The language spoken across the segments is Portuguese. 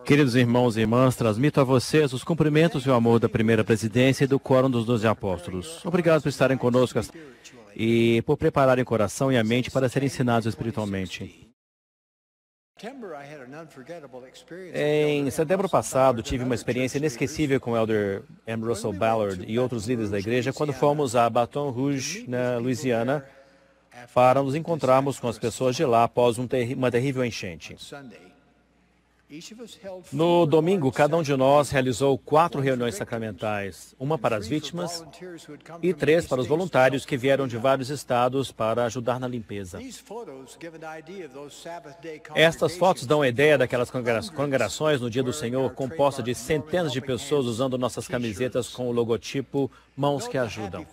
Queridos irmãos e irmãs, transmito a vocês os cumprimentos e o amor da primeira presidência e do Quórum dos 12 Apóstolos. Obrigado por estarem conosco e por prepararem o coração e a mente para serem ensinados espiritualmente. Em setembro passado, tive uma experiência inesquecível com o Elder M. Russell Ballard e outros líderes da igreja quando fomos a Baton Rouge, na Louisiana, para nos encontrarmos com as pessoas de lá após uma terrível enchente. No domingo, cada um de nós realizou 4 reuniões sacramentais, uma para as vítimas e 3 para os voluntários que vieram de vários estados para ajudar na limpeza. Estas fotos dão a ideia daquelas congregações no Dia do Senhor, composta de centenas de pessoas usando nossas camisetas com o logotipo Mãos que Ajudam.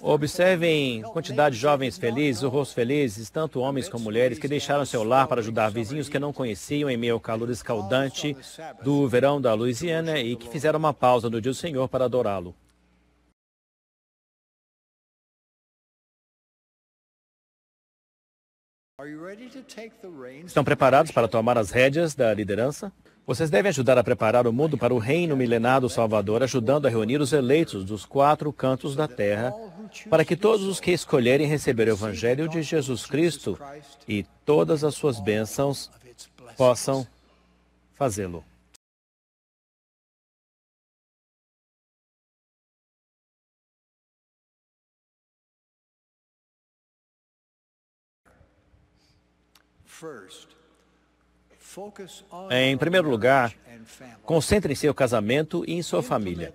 Observem a quantidade de jovens felizes, o rosto felizes, tanto homens como mulheres, que deixaram seu lar para ajudar vizinhos que não conheciam em meio ao calor escaldante do verão da Louisiana e que fizeram uma pausa no Dia do Senhor para adorá-lo. Estão preparados para tomar as rédeas da liderança? Vocês devem ajudar a preparar o mundo para o reino milenar do Salvador, ajudando a reunir os eleitos dos 4 cantos da terra, para que todos os que escolherem receber o Evangelho de Jesus Cristo e todas as suas bênçãos possam fazê-lo. Em primeiro lugar, concentre em seu casamento e em sua família.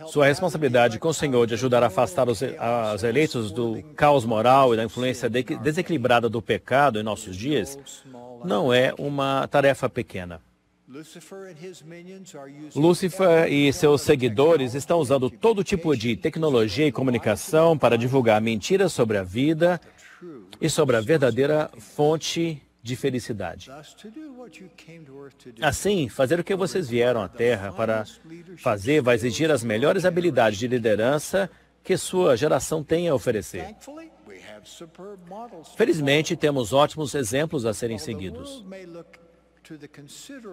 Sua responsabilidade com o Senhor de ajudar a afastar os eleitos do caos moral e da influência desequilibrada do pecado em nossos dias não é uma tarefa pequena. Lúcifer e seus seguidores estão usando todo tipo de tecnologia e comunicação para divulgar mentiras sobre a vida e sobre a verdadeira fonte de felicidade. Assim, fazer o que vocês vieram à Terra para fazer vai exigir as melhores habilidades de liderança que sua geração tem a oferecer. Felizmente, temos ótimos exemplos a serem seguidos.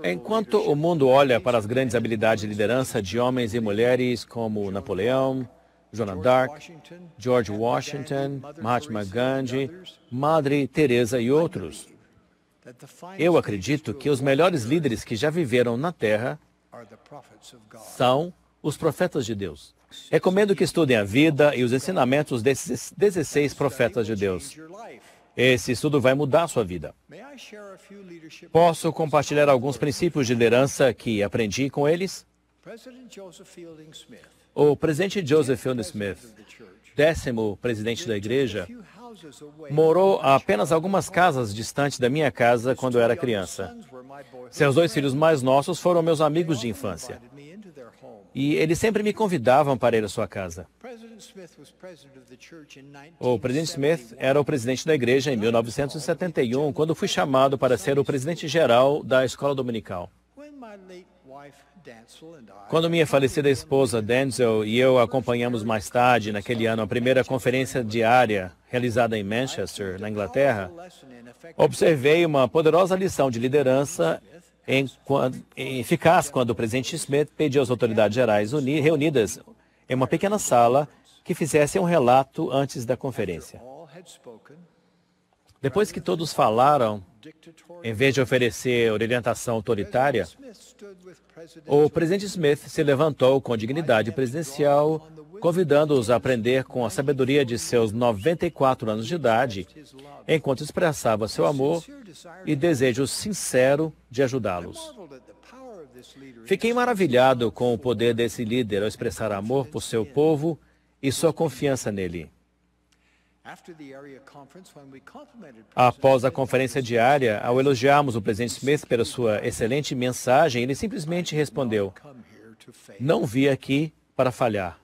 Enquanto o mundo olha para as grandes habilidades de liderança de homens e mulheres como Napoleão, Joana d'Arc, George Washington, Mahatma Gandhi, Madre Teresa e outros, eu acredito que os melhores líderes que já viveram na Terra são os profetas de Deus. Recomendo que estudem a vida e os ensinamentos desses 16 profetas de Deus. Esse estudo vai mudar a sua vida. Posso compartilhar alguns princípios de liderança que aprendi com eles? O presidente Joseph Fielding Smith, 10º presidente da igreja, morou a apenas algumas casas distantes da minha casa quando eu era criança. Seus 2 filhos mais nossos foram meus amigos de infância. E eles sempre me convidavam para ir à sua casa. O presidente Smith era o presidente da igreja em 1971, quando fui chamado para ser o presidente geral da escola dominical. Quando minha falecida esposa Denzel e eu acompanhamos mais tarde, naquele ano, a primeira conferência diária realizada em Manchester, na Inglaterra, observei uma poderosa lição de liderança eficaz quando o presidente Smith pediu às autoridades gerais reunidas em uma pequena sala que fizessem um relato antes da conferência. Depois que todos falaram, em vez de oferecer orientação autoritária, o presidente Smith se levantou com dignidade presidencial, convidando-os a aprender com a sabedoria de seus 94 anos de idade, enquanto expressava seu amor e desejo sincero de ajudá-los. Fiquei maravilhado com o poder desse líder ao expressar amor por seu povo e sua confiança nele. Após a conferência diária, ao elogiarmos o presidente Smith pela sua excelente mensagem, ele simplesmente respondeu: "Não vim aqui para falhar."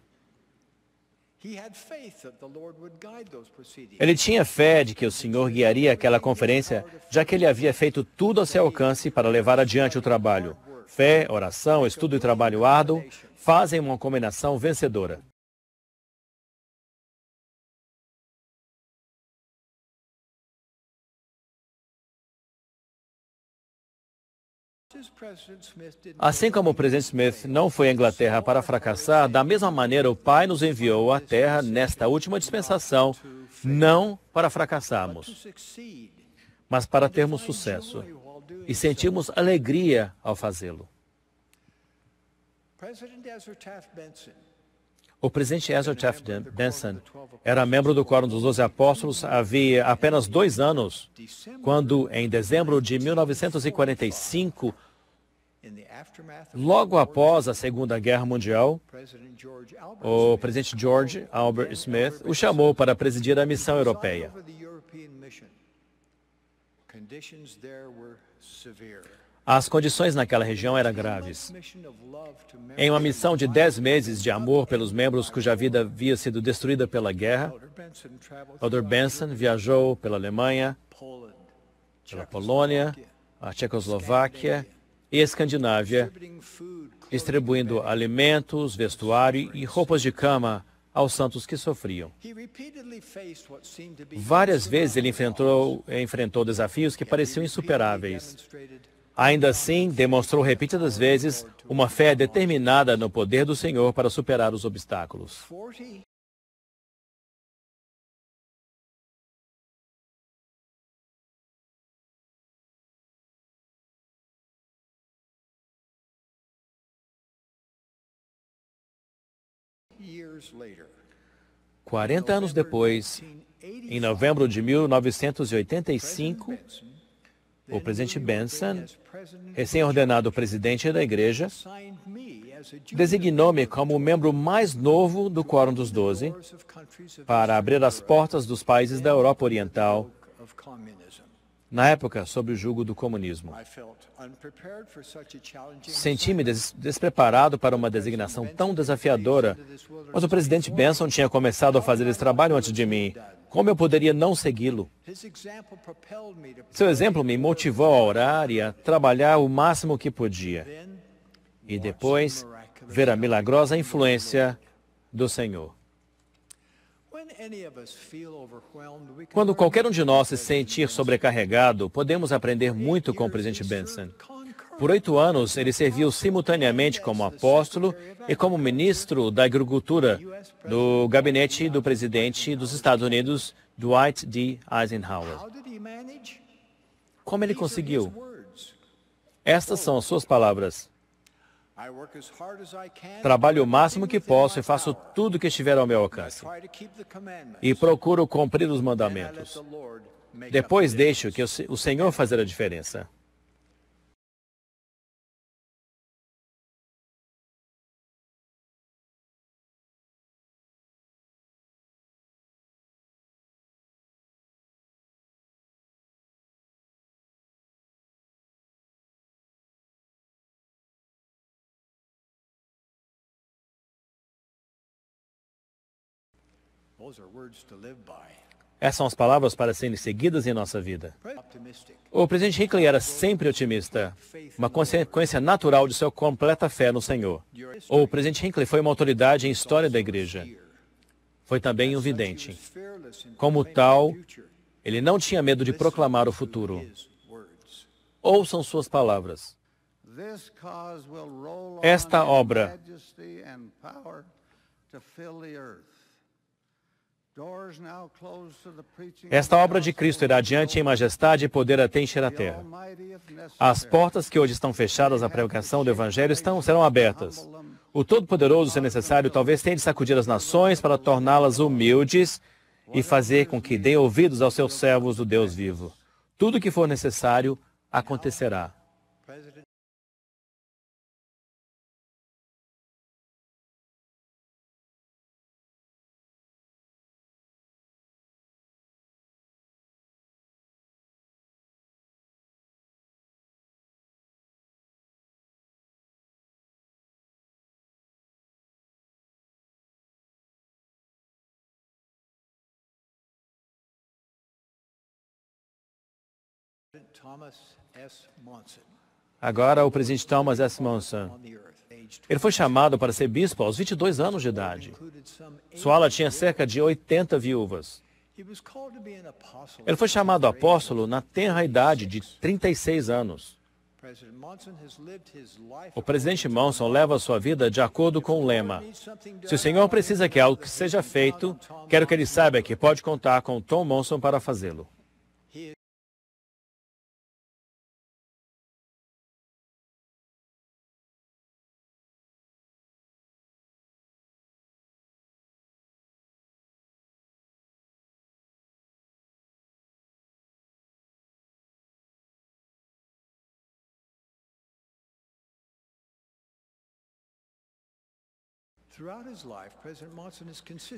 Ele tinha fé de que o Senhor guiaria aquela conferência, já que ele havia feito tudo ao seu alcance para levar adiante o trabalho. Fé, oração, estudo e trabalho árduo fazem uma combinação vencedora. Assim como o presidente Smith não foi à Inglaterra para fracassar, da mesma maneira o Pai nos enviou à Terra nesta última dispensação, não para fracassarmos, mas para termos sucesso e sentirmos alegria ao fazê-lo. O presidente Ezra Taft Benson era membro do Quórum dos 12 Apóstolos havia apenas 2 anos, quando, em dezembro de 1945, logo após a Segunda Guerra Mundial, o presidente George Albert Smith o chamou para presidir a missão europeia. As condições naquela região eram graves. Em uma missão de 10 meses de amor pelos membros cuja vida havia sido destruída pela guerra, Elder Benson viajou pela Alemanha, pela Polônia, a Tchecoslováquia e a Escandinávia, distribuindo alimentos, vestuário e roupas de cama aos santos que sofriam. Várias vezes ele enfrentou desafios que pareciam insuperáveis. Ainda assim, demonstrou repetidas vezes uma fé determinada no poder do Senhor para superar os obstáculos. Quarenta anos depois, em novembro de 1985, o presidente Benson, recém-ordenado presidente da igreja, designou-me como o membro mais novo do Quórum dos 12 para abrir as portas dos países da Europa Oriental, na época sob o jugo do comunismo. Senti-me despreparado para uma designação tão desafiadora, mas o presidente Benson tinha começado a fazer esse trabalho antes de mim. Como eu poderia não segui-lo? Seu exemplo me motivou a orar e a trabalhar o máximo que podia. E depois, ver a milagrosa influência do Senhor. Quando qualquer um de nós se sentir sobrecarregado, podemos aprender muito com o presidente Benson. Por 8 anos, ele serviu simultaneamente como apóstolo e como ministro da agricultura do gabinete do presidente dos Estados Unidos, Dwight D. Eisenhower. Como ele conseguiu? Estas são as suas palavras. Trabalho o máximo que posso e faço tudo o que estiver ao meu alcance. E procuro cumprir os mandamentos. Depois deixo que o Senhor fazer a diferença. Essas são as palavras para serem seguidas em nossa vida. O presidente Hinckley era sempre otimista, uma consequência natural de sua completa fé no Senhor. O presidente Hinckley foi uma autoridade em história da igreja. Foi também um vidente. Como tal, ele não tinha medo de proclamar o futuro. Ouçam suas palavras. Esta obra de Cristo irá adiante em majestade e poder até encher a terra. As portas que hoje estão fechadas à pregação do Evangelho serão abertas. O Todo-Poderoso, se necessário, talvez tenha de sacudir as nações para torná-las humildes e fazer com que deem ouvidos aos seus servos do Deus vivo. Tudo o que for necessário acontecerá. Agora, o presidente Thomas S. Monson. Ele foi chamado para ser bispo aos 22 anos de idade. Sua ala tinha cerca de 80 viúvas. Ele foi chamado apóstolo na tenra idade de 36 anos. O presidente Monson leva a sua vida de acordo com o lema: se o senhor precisa que algo seja feito, quero que ele saiba que pode contar com Tom Monson para fazê-lo.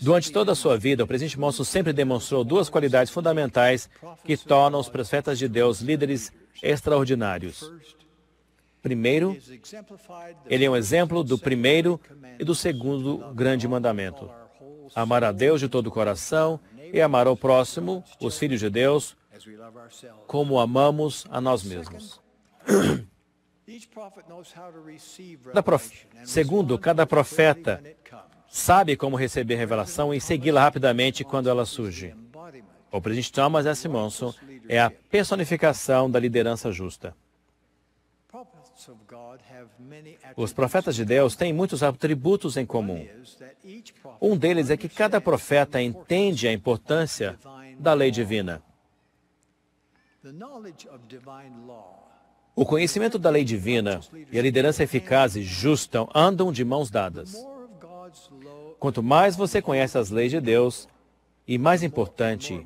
Durante toda a sua vida, o presidente Monson sempre demonstrou duas qualidades fundamentais que tornam os profetas de Deus líderes extraordinários. Primeiro, ele é um exemplo do primeiro e do segundo grande mandamento: amar a Deus de todo o coração e amar ao próximo, os filhos de Deus, como amamos a nós mesmos. Segundo, cada profeta sabe como receber revelação e segui-la rapidamente quando ela surge. O presidente Thomas S. Monson é a personificação da liderança justa. Os profetas de Deus têm muitos atributos em comum. Um deles é que cada profeta entende a importância da lei divina. O conhecimento da lei divina e a liderança eficaz e justa andam de mãos dadas. Quanto mais você conhece as leis de Deus, e mais importante,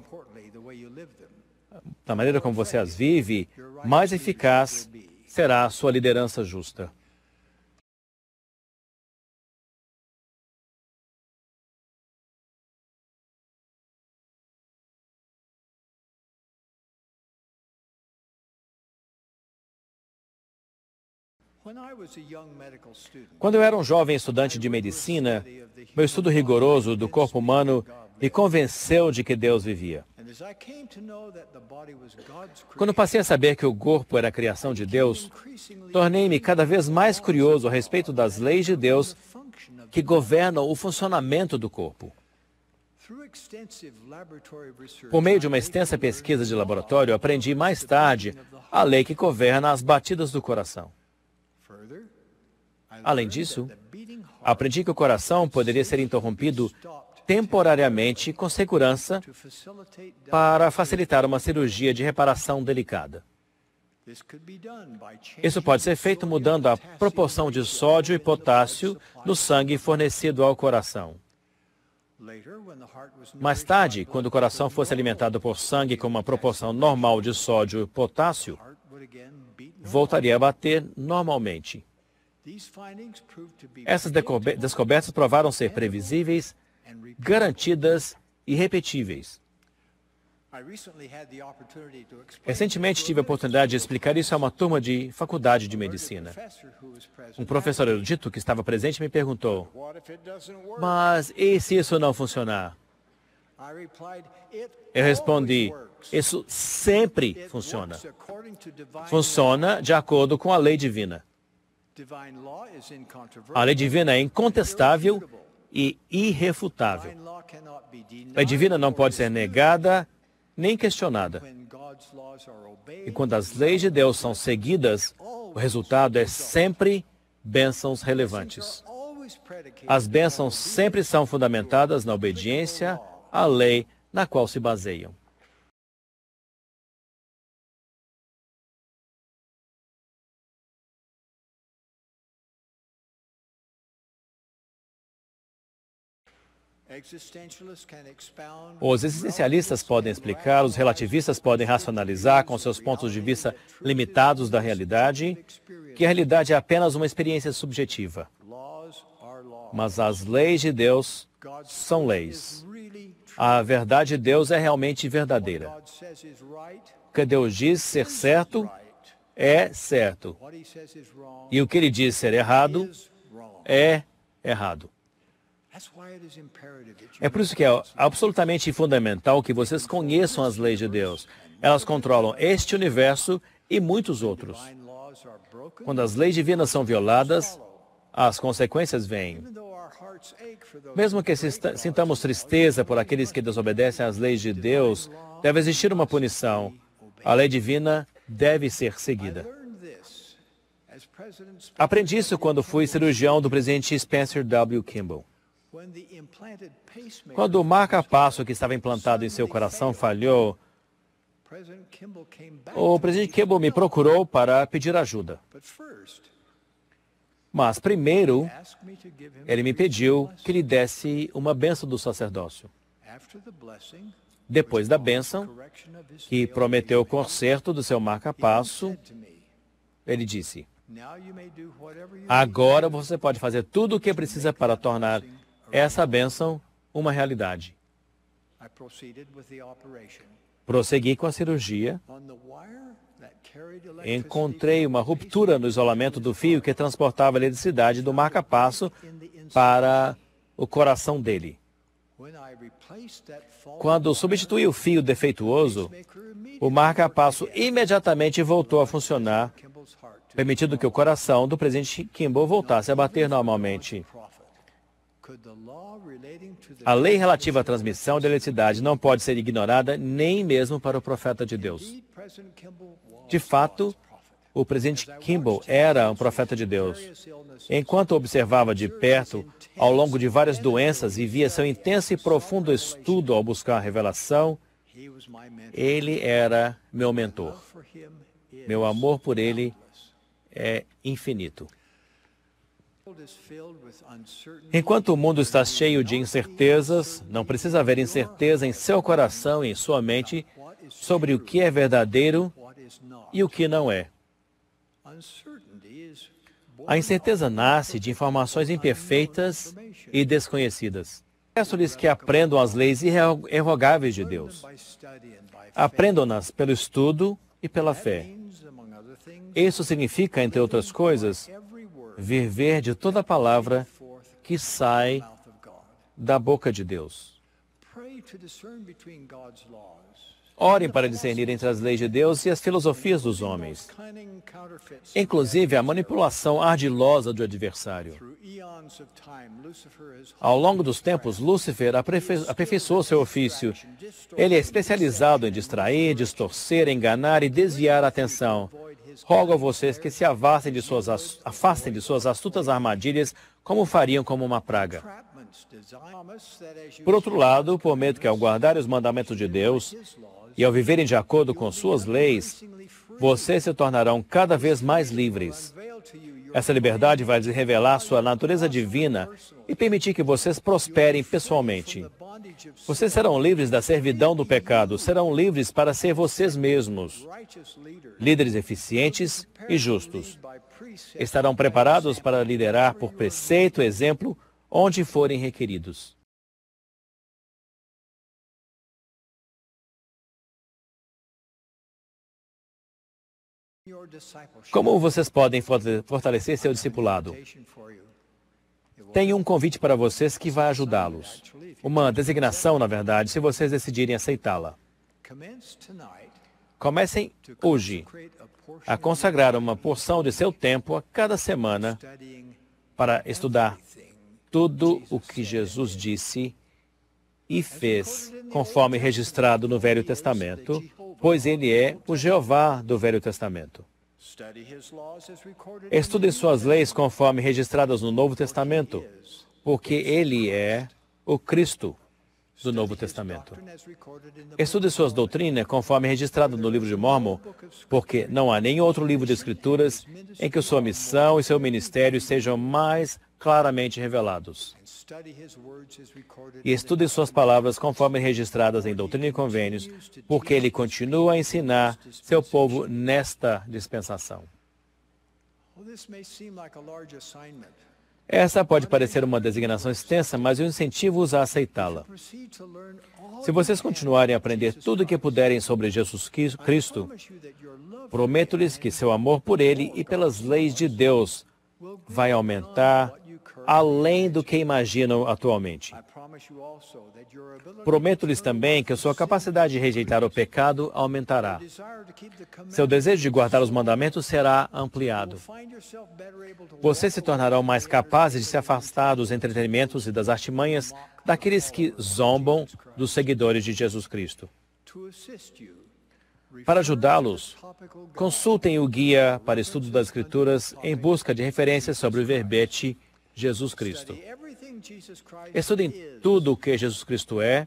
da maneira como você as vive, mais eficaz será a sua liderança justa. Quando eu era um jovem estudante de medicina, meu estudo rigoroso do corpo humano me convenceu de que Deus vivia. Quando passei a saber que o corpo era a criação de Deus, tornei-me cada vez mais curioso a respeito das leis de Deus que governam o funcionamento do corpo. Por meio de uma extensa pesquisa de laboratório, aprendi mais tarde a lei que governa as batidas do coração. Além disso, aprendi que o coração poderia ser interrompido temporariamente com segurança para facilitar uma cirurgia de reparação delicada. Isso pode ser feito mudando a proporção de sódio e potássio no sangue fornecido ao coração. Mais tarde, quando o coração fosse alimentado por sangue com uma proporção normal de sódio e potássio, voltaria a bater normalmente. Essas descobertas provaram ser previsíveis, garantidas e repetíveis. Recentemente tive a oportunidade de explicar isso a uma turma de faculdade de medicina. Um professor erudito que estava presente me perguntou: mas e se isso não funcionar? Eu respondi: isso sempre funciona. Funciona de acordo com a lei divina. A lei divina é incontestável e irrefutável. A lei divina não pode ser negada nem questionada. E quando as leis de Deus são seguidas, o resultado é sempre bênçãos relevantes. As bênçãos sempre são fundamentadas na obediência à lei na qual se baseiam. Os existencialistas podem explicar, os relativistas podem racionalizar com seus pontos de vista limitados da realidade, que a realidade é apenas uma experiência subjetiva. Mas as leis de Deus são leis. A verdade de Deus é realmente verdadeira. O que Deus diz ser certo, é certo. E o que Ele diz ser errado, é errado. É por isso que é absolutamente fundamental que vocês conheçam as leis de Deus. Elas controlam este universo e muitos outros. Quando as leis divinas são violadas, as consequências vêm. Mesmo que sintamos tristeza por aqueles que desobedecem às leis de Deus, deve existir uma punição. A lei divina deve ser seguida. Aprendi isso quando fui cirurgião do presidente Spencer W. Kimball. Quando o marca-passo que estava implantado em seu coração falhou, o presidente Kimball me procurou para pedir ajuda. Mas primeiro, ele me pediu que lhe desse uma bênção do sacerdócio. Depois da bênção, que prometeu o conserto do seu marca-passo, ele disse: agora você pode fazer tudo o que precisa para tornar essa bênção uma realidade. Prossegui com a cirurgia. Encontrei uma ruptura no isolamento do fio que transportava a eletricidade do marca-passo para o coração dele. Quando substituí o fio defeituoso, o marca-passo imediatamente voltou a funcionar, permitindo que o coração do presidente Kimball voltasse a bater normalmente. A lei relativa à transmissão de eletricidade não pode ser ignorada nem mesmo para o profeta de Deus. De fato, o presidente Kimball era um profeta de Deus. Enquanto observava de perto, ao longo de várias doenças, e via seu intenso e profundo estudo ao buscar a revelação, ele era meu mentor. Meu amor por ele é infinito. Enquanto o mundo está cheio de incertezas, não precisa haver incerteza em seu coração e em sua mente sobre o que é verdadeiro e o que não é. A incerteza nasce de informações imperfeitas e desconhecidas. Peço-lhes que aprendam as leis irrevogáveis de Deus. Aprendam-nas pelo estudo e pela fé. Isso significa, entre outras coisas, viver de toda palavra que sai da boca de Deus. Orem para discernir entre as leis de Deus e as filosofias dos homens, inclusive a manipulação ardilosa do adversário. Ao longo dos tempos, Lúcifer aperfeiçoou seu ofício. Ele é especializado em distrair, distorcer, enganar e desviar a atenção. Rogo a vocês que se afastem de suas astutas armadilhas, como fariam como uma praga. Por outro lado, prometo que ao guardarem os mandamentos de Deus e ao viverem de acordo com suas leis, vocês se tornarão cada vez mais livres. Essa liberdade vai lhes revelar sua natureza divina e permitir que vocês prosperem pessoalmente. Vocês serão livres da servidão do pecado, serão livres para ser vocês mesmos, líderes eficientes e justos. Estarão preparados para liderar por preceito e exemplo onde forem requeridos. Como vocês podem fortalecer seu discipulado? Tenho um convite para vocês que vai ajudá-los. Uma designação, na verdade, se vocês decidirem aceitá-la. Comecem hoje a consagrar uma porção de seu tempo a cada semana para estudar tudo o que Jesus disse e fez, conforme registrado no Velho Testamento, pois ele é o Jeová do Velho Testamento. Estudem suas leis conforme registradas no Novo Testamento, porque ele é o Cristo do Novo Testamento. Estude suas doutrinas conforme registrado no livro de Mórmon, porque não há nenhum outro livro de Escrituras em que sua missão e seu ministério sejam mais claramente revelados. E estude suas palavras conforme registradas em Doutrina e Convênios, porque ele continua a ensinar seu povo nesta dispensação. Essa pode parecer uma designação extensa, mas eu incentivo-os a aceitá-la. Se vocês continuarem a aprender tudo o que puderem sobre Jesus Cristo, prometo-lhes que seu amor por ele e pelas leis de Deus vai aumentar além do que imaginam atualmente. Prometo-lhes também que a sua capacidade de rejeitar o pecado aumentará. Seu desejo de guardar os mandamentos será ampliado. Vocês se tornarão mais capazes de se afastar dos entretenimentos e das artimanhas daqueles que zombam dos seguidores de Jesus Cristo. Para ajudá-los, consultem o guia para estudo das Escrituras em busca de referências sobre o verbete Jesus Cristo. Estudem tudo o que Jesus Cristo é,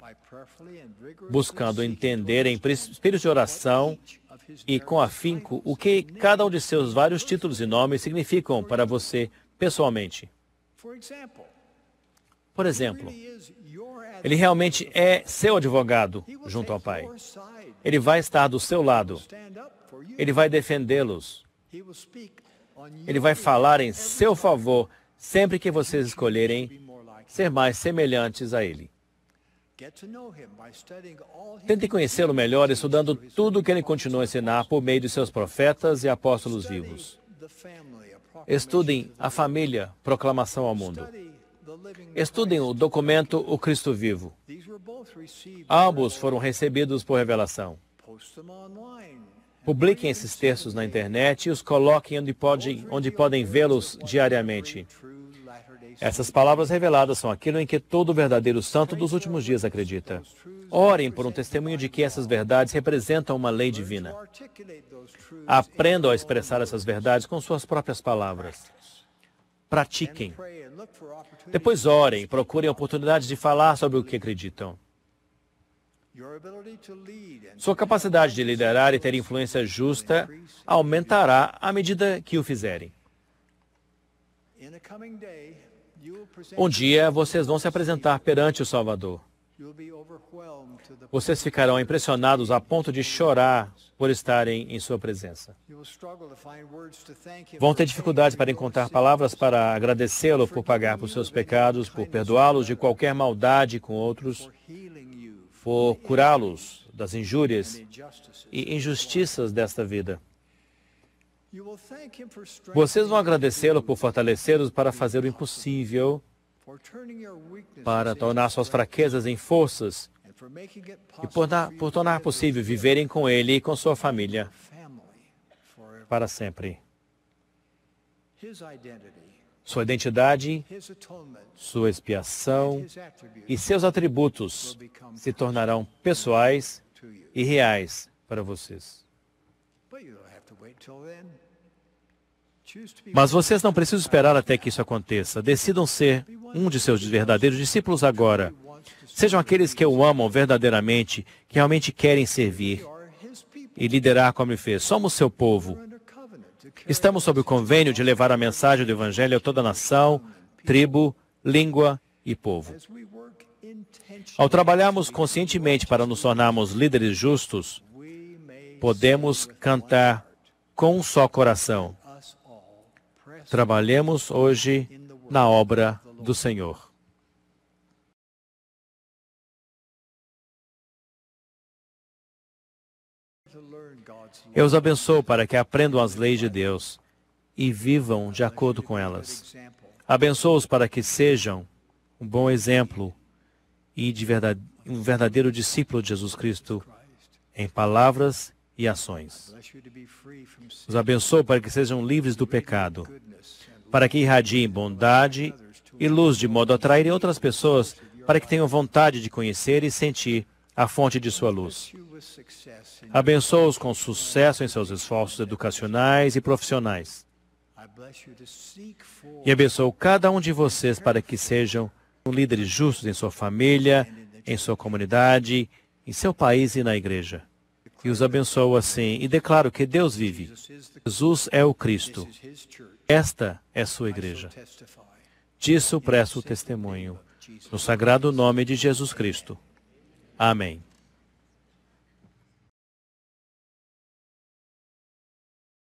buscando entender em espírito de oração e com afinco o que cada um de seus vários títulos e nomes significam para você pessoalmente. Por exemplo, ele realmente é seu advogado junto ao Pai. Ele vai estar do seu lado. Ele vai defendê-los. Ele vai falar em seu favor sempre que vocês escolherem ser mais semelhantes a Ele. Tentem conhecê-lo melhor estudando tudo o que Ele continua a ensinar por meio de seus profetas e apóstolos vivos. Estudem a família, proclamação ao mundo. Estudem o documento O Cristo Vivo. Ambos foram recebidos por revelação. Publiquem esses textos na internet e os coloquem onde podem vê-los diariamente. Essas palavras reveladas são aquilo em que todo verdadeiro santo dos últimos dias acredita. Orem por um testemunho de que essas verdades representam uma lei divina. Aprendam a expressar essas verdades com suas próprias palavras. Pratiquem. Depois orem e procurem oportunidades de falar sobre o que acreditam. Sua capacidade de liderar e ter influência justa aumentará à medida que o fizerem. Um dia, vocês vão se apresentar perante o Salvador. Vocês ficarão impressionados a ponto de chorar por estarem em sua presença. Vão ter dificuldades para encontrar palavras para agradecê-lo por pagar por seus pecados, por perdoá-los de qualquer maldade com outros, por curá-los das injúrias e injustiças desta vida. Vocês vão agradecê-lo por fortalecê-los para fazer o impossível, para tornar suas fraquezas em forças e por tornar possível viverem com Ele e com sua família para sempre. Sua identidade, sua expiação e seus atributos se tornarão pessoais e reais para vocês. Mas vocês não precisam esperar até que isso aconteça. Decidam ser um de seus verdadeiros discípulos agora. Sejam aqueles que o amam verdadeiramente, que realmente querem servir e liderar como ele fez. Somos seu povo. Estamos sob o convênio de levar a mensagem do Evangelho a toda nação, tribo, língua e povo. Ao trabalharmos conscientemente para nos tornarmos líderes justos, podemos cantar com um só coração. Trabalhemos hoje na obra do Senhor. Eu os abençoo para que aprendam as leis de Deus e vivam de acordo com elas. Abençoo-os para que sejam um bom exemplo e um verdadeiro discípulo de Jesus Cristo em palavras e ações. Os abençoo para que sejam livres do pecado, para que irradiem bondade e luz de modo a atraírem outras pessoas, para que tenham vontade de conhecer e sentir a fonte de sua luz. Abençoo-os com sucesso em seus esforços educacionais e profissionais. E abençoo cada um de vocês para que sejam líderes justos em sua família, em sua comunidade, em seu país e na igreja. E os abençoo assim e declaro que Deus vive. Jesus é o Cristo. Esta é sua igreja. Disso presto testemunho, no sagrado nome de Jesus Cristo. Amém.